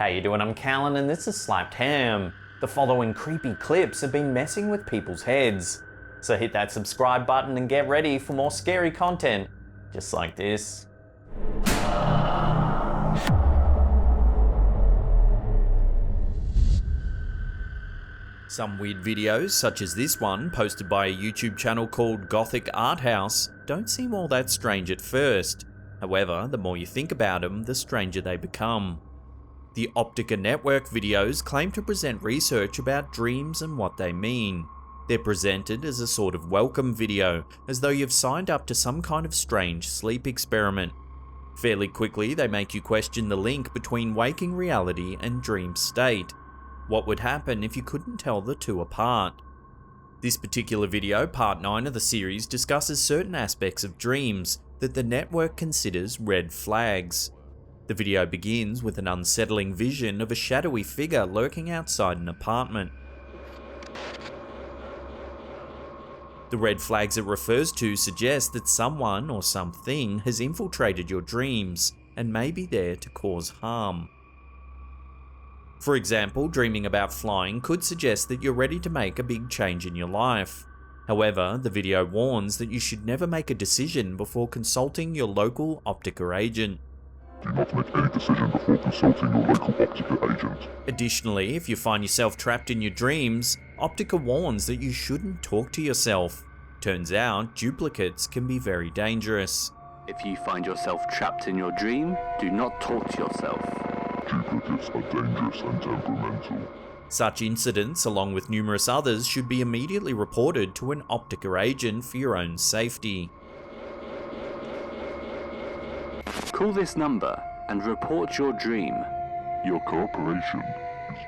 How you doing? I'm Callan and this is Slapped Ham. The following creepy clips have been messing with people's heads. So hit that subscribe button and get ready for more scary content, just like this. Some weird videos, such as this one, posted by a YouTube channel called Gothic Art House, don't seem all that strange at first. However, the more you think about them, the stranger they become. The Optica Network videos claim to present research about dreams and what they mean. They're presented as a sort of welcome video, as though you've signed up to some kind of strange sleep experiment. Fairly quickly, they make you question the link between waking reality and dream state. What would happen if you couldn't tell the two apart? This particular video, part 9 of the series, discusses certain aspects of dreams that the network considers red flags. The video begins with an unsettling vision of a shadowy figure lurking outside an apartment. The red flags it refers to suggest that someone or something has infiltrated your dreams and may be there to cause harm. For example, dreaming about flying could suggest that you're ready to make a big change in your life. However, the video warns that you should never make a decision before consulting your local Optica agent. Do not make any decision before consulting your local Optica agent. Additionally, if you find yourself trapped in your dreams, Optica warns that you shouldn't talk to yourself. Turns out, duplicates can be very dangerous. If you find yourself trapped in your dream, do not talk to yourself. Duplicates are dangerous and temperamental. Such incidents, along with numerous others, should be immediately reported to an Optica agent for your own safety. Call this number and report your dream. Your cooperation.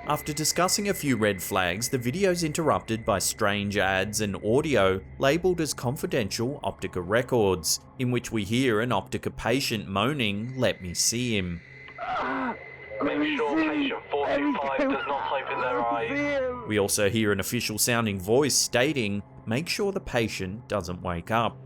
After discussing a few red flags, the video's interrupted by strange ads and audio labelled as confidential Optica records, in which we hear an Optica patient moaning, "Let me see him." Make sure patient 425 does not open their eyes. We also hear an official sounding voice stating, "Make sure the patient doesn't wake up."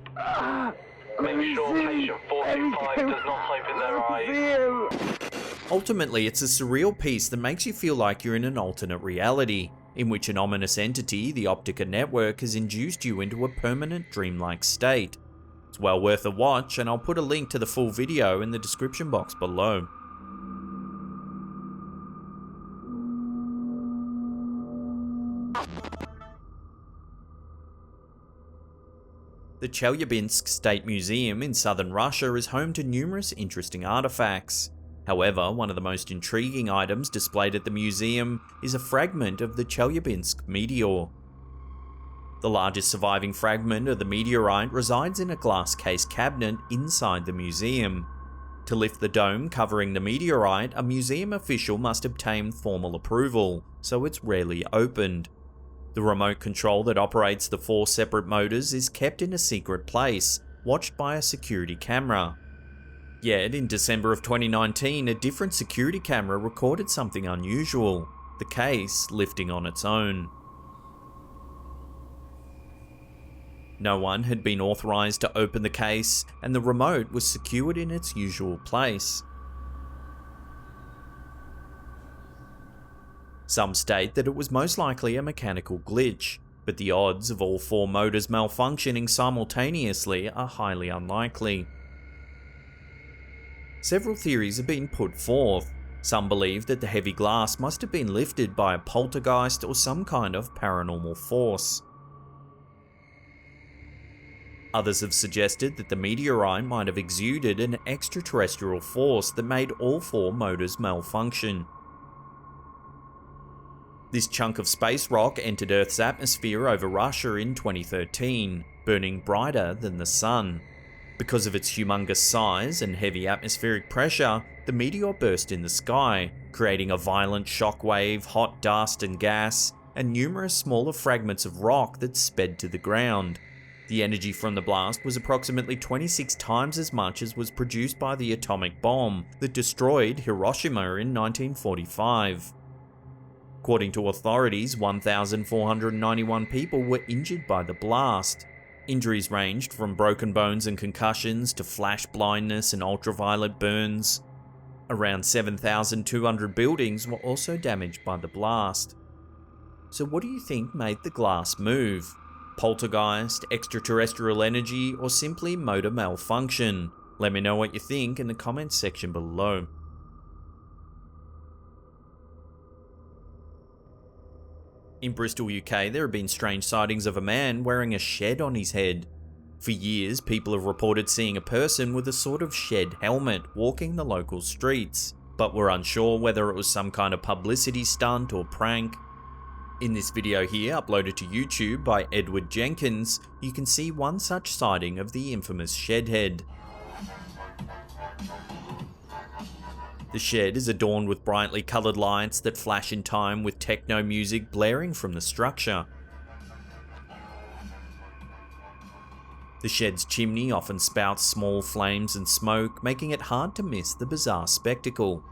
Make sure patient 425 does not open their eyes. Ultimately, it's a surreal piece that makes you feel like you're in an alternate reality, in which an ominous entity, the Optica Network, has induced you into a permanent dreamlike state. It's well worth a watch, and I'll put a link to the full video in the description box below. The Chelyabinsk State Museum in southern Russia is home to numerous interesting artifacts. However, one of the most intriguing items displayed at the museum is a fragment of the Chelyabinsk meteor. The largest surviving fragment of the meteorite resides in a glass case cabinet inside the museum. To lift the dome covering the meteorite, a museum official must obtain formal approval, so it's rarely opened. The remote control that operates the 4 separate motors is kept in a secret place, watched by a security camera. Yet, in December of 2019, a different security camera recorded something unusual, the case lifting on its own. No one had been authorized to open the case, and the remote was secured in its usual place. Some state that it was most likely a mechanical glitch, but the odds of all 4 motors malfunctioning simultaneously are highly unlikely. Several theories have been put forth. Some believe that the heavy glass must have been lifted by a poltergeist or some kind of paranormal force. Others have suggested that the meteorite might have exuded an extraterrestrial force that made all 4 motors malfunction. This chunk of space rock entered Earth's atmosphere over Russia in 2013, burning brighter than the sun. Because of its humongous size and heavy atmospheric pressure, the meteor burst in the sky, creating a violent shockwave, hot dust and gas, and numerous smaller fragments of rock that sped to the ground. The energy from the blast was approximately 26 times as much as was produced by the atomic bomb that destroyed Hiroshima in 1945. According to authorities, 1,491 people were injured by the blast. Injuries ranged from broken bones and concussions to flash blindness and ultraviolet burns. Around 7,200 buildings were also damaged by the blast. So what do you think made the glass move? Poltergeist, extraterrestrial energy, or simply motor malfunction? Let me know what you think in the comments section below. In Bristol, UK, there have been strange sightings of a man wearing a shed on his head. For years, people have reported seeing a person with a sort of shed helmet walking the local streets, but were unsure whether it was some kind of publicity stunt or prank. In this video here, uploaded to YouTube by Edward Jenkins, you can see one such sighting of the infamous shed head. The shed is adorned with brightly coloured lights that flash in time with techno music blaring from the structure. The shed's chimney often spouts small flames and smoke, making it hard to miss the bizarre spectacle.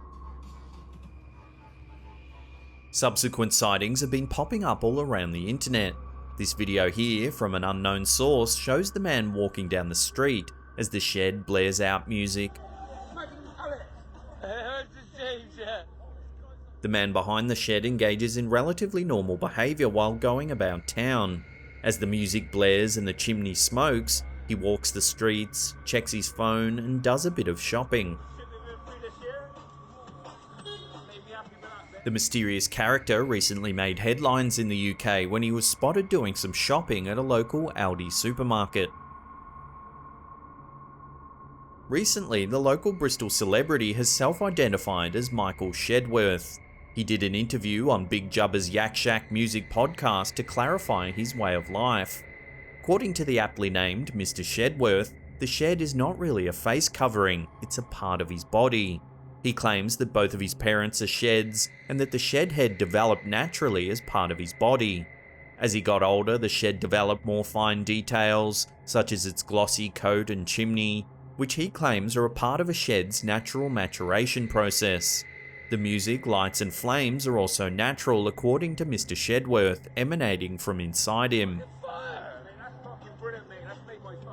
Subsequent sightings have been popping up all around the internet. This video here, from an unknown source, shows the man walking down the street as the shed blares out music. The man behind the shed engages in relatively normal behaviour while going about town. As the music blares and the chimney smokes, he walks the streets, checks his phone, and does a bit of shopping. The mysterious character recently made headlines in the UK when he was spotted doing some shopping at a local Aldi supermarket. Recently, the local Bristol celebrity has self-identified as Michael Shedworth. He did an interview on Big Jubba's Yak Shack music podcast to clarify his way of life. According to the aptly named Mr. Shedworth, the shed is not really a face covering, it's a part of his body. He claims that both of his parents are sheds, and that the shed head developed naturally as part of his body. As he got older, the shed developed more fine details, such as its glossy coat and chimney, which he claims are a part of a shed's natural maturation process. The music, lights and flames are also natural according to Mr. Shedworth, emanating from inside him.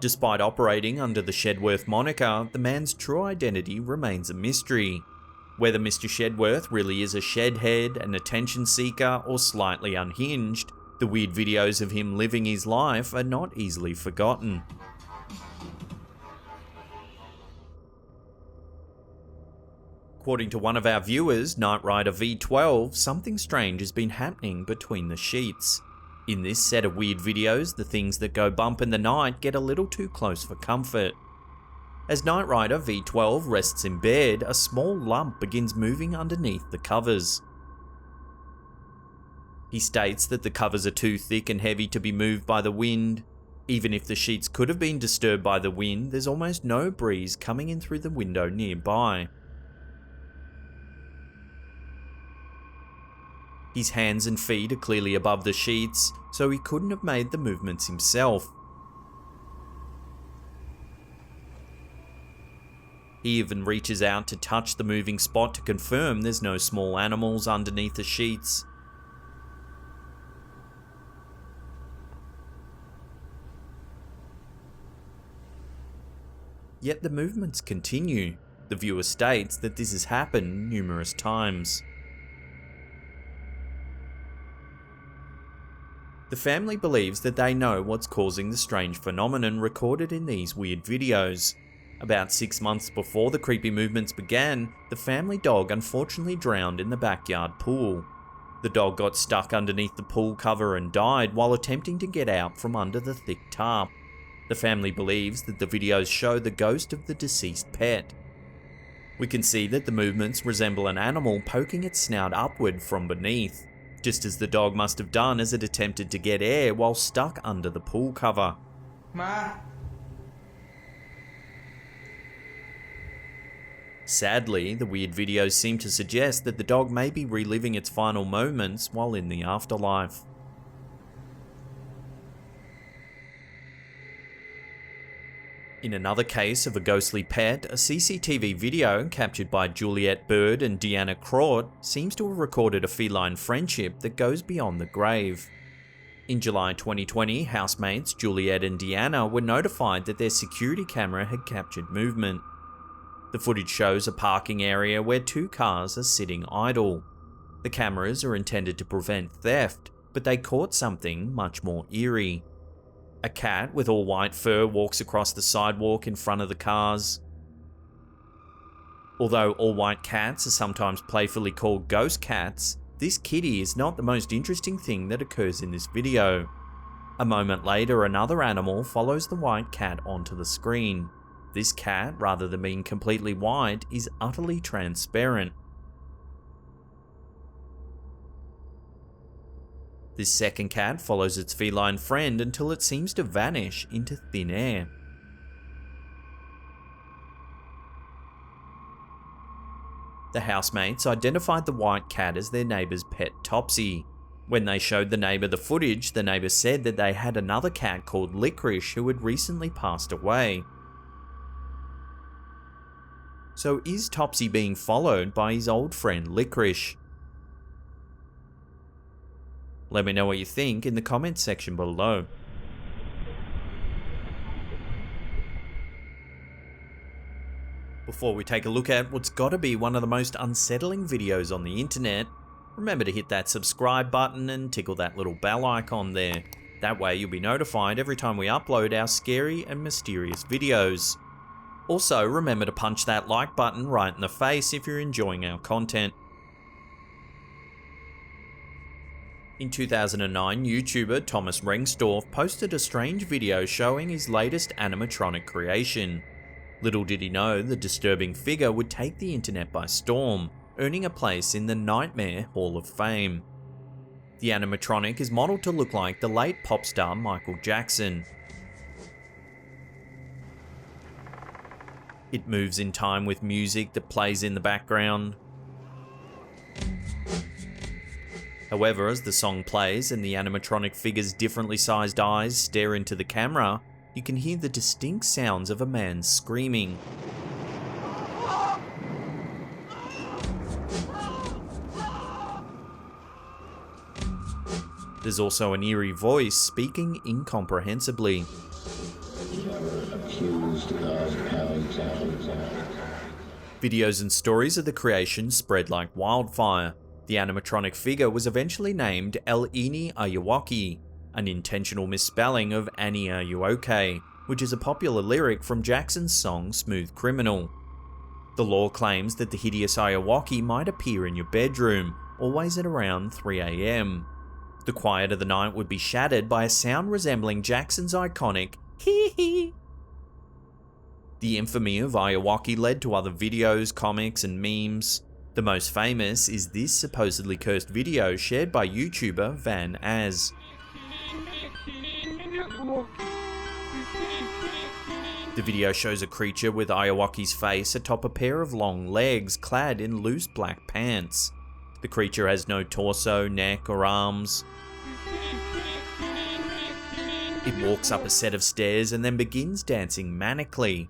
Despite operating under the Shedworth moniker, the man's true identity remains a mystery. Whether Mr. Shedworth really is a shedhead, an attention seeker, or slightly unhinged, the weird videos of him living his life are not easily forgotten. According to one of our viewers, Knight Rider V12, something strange has been happening between the sheets. In this set of weird videos, the things that go bump in the night get a little too close for comfort. As Knight Rider V12 rests in bed, a small lump begins moving underneath the covers. He states that the covers are too thick and heavy to be moved by the wind. Even if the sheets could have been disturbed by the wind, there's almost no breeze coming in through the window nearby. His hands and feet are clearly above the sheets, so he couldn't have made the movements himself. He even reaches out to touch the moving spot to confirm there's no small animals underneath the sheets. Yet the movements continue. The viewer states that this has happened numerous times. The family believes that they know what's causing the strange phenomenon recorded in these weird videos. About 6 months before the creepy movements began, the family dog unfortunately drowned in the backyard pool. The dog got stuck underneath the pool cover and died while attempting to get out from under the thick tarp. The family believes that the videos show the ghost of the deceased pet. We can see that the movements resemble an animal poking its snout upward from beneath, just as the dog must have done as it attempted to get air while stuck under the pool cover. Ma. Sadly, the weird videos seem to suggest that the dog may be reliving its final moments while in the afterlife. In another case of a ghostly pet, a CCTV video captured by Juliette Bird and Deanna Crawte seems to have recorded a feline friendship that goes beyond the grave. In July 2020, housemates Juliette and Deanna were notified that their security camera had captured movement. The footage shows a parking area where 2 cars are sitting idle. The cameras are intended to prevent theft, but they caught something much more eerie. A cat with all white fur walks across the sidewalk in front of the cars. Although all white cats are sometimes playfully called ghost cats, this kitty is not the most interesting thing that occurs in this video. A moment later, another animal follows the white cat onto the screen. This cat, rather than being completely white, is utterly transparent. This second cat follows its feline friend until it seems to vanish into thin air. The housemates identified the white cat as their neighbour's pet Topsy. When they showed the neighbour the footage, the neighbour said that they had another cat called Licorice who had recently passed away. So is Topsy being followed by his old friend Licorice? Let me know what you think in the comments section below. Before we take a look at what's gotta be one of the most unsettling videos on the internet, remember to hit that subscribe button and tickle that little bell icon there. That way you'll be notified every time we upload our scary and mysterious videos. Also, remember to punch that like button right in the face if you're enjoying our content. In 2009, YouTuber Thomas Rengstorff posted a strange video showing his latest animatronic creation. Little did he know the disturbing figure would take the internet by storm, earning a place in the Nightmare Hall of Fame. The animatronic is modelled to look like the late pop star Michael Jackson. It moves in time with music that plays in the background. However, as the song plays and the animatronic figure's differently sized eyes stare into the camera, you can hear the distinct sounds of a man screaming. There's also an eerie voice speaking incomprehensibly. Videos and stories of the creation spread like wildfire. The animatronic figure was eventually named Ayuwoki, an intentional misspelling of Annie Ayuwoki, which is a popular lyric from Jackson's song Smooth Criminal. The lore claims that the hideous Ayuwoki might appear in your bedroom, always at around 3 AM. The quiet of the night would be shattered by a sound resembling Jackson's iconic hee hee. The infamy of Ayuwoki led to other videos, comics, and memes. The most famous is this supposedly cursed video shared by YouTuber Van Az. The video shows a creature with Ayuwoki's face atop a pair of long legs clad in loose black pants. The creature has no torso, neck, or arms. It walks up a set of stairs and then begins dancing manically.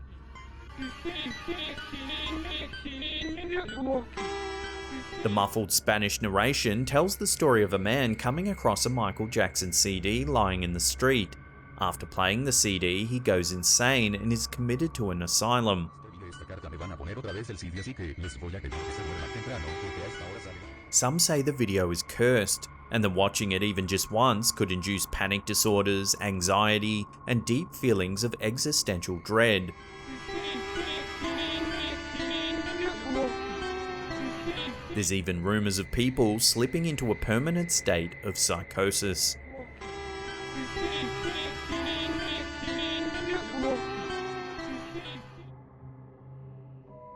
The muffled Spanish narration tells the story of a man coming across a Michael Jackson CD lying in the street. After playing the CD, he goes insane and is committed to an asylum. Some say the video is cursed, and that watching it even just once could induce panic disorders, anxiety, and deep feelings of existential dread. There's even rumours of people slipping into a permanent state of psychosis.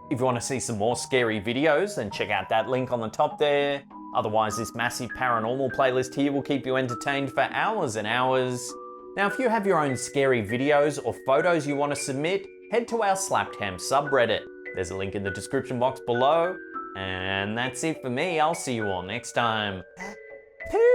If you want to see some more scary videos, then check out that link on the top there. Otherwise, this massive paranormal playlist here will keep you entertained for hours and hours. Now, if you have your own scary videos or photos you want to submit, head to our Slapped Ham subreddit. There's a link in the description box below. And that's it for me. I'll see you all next time. Peace!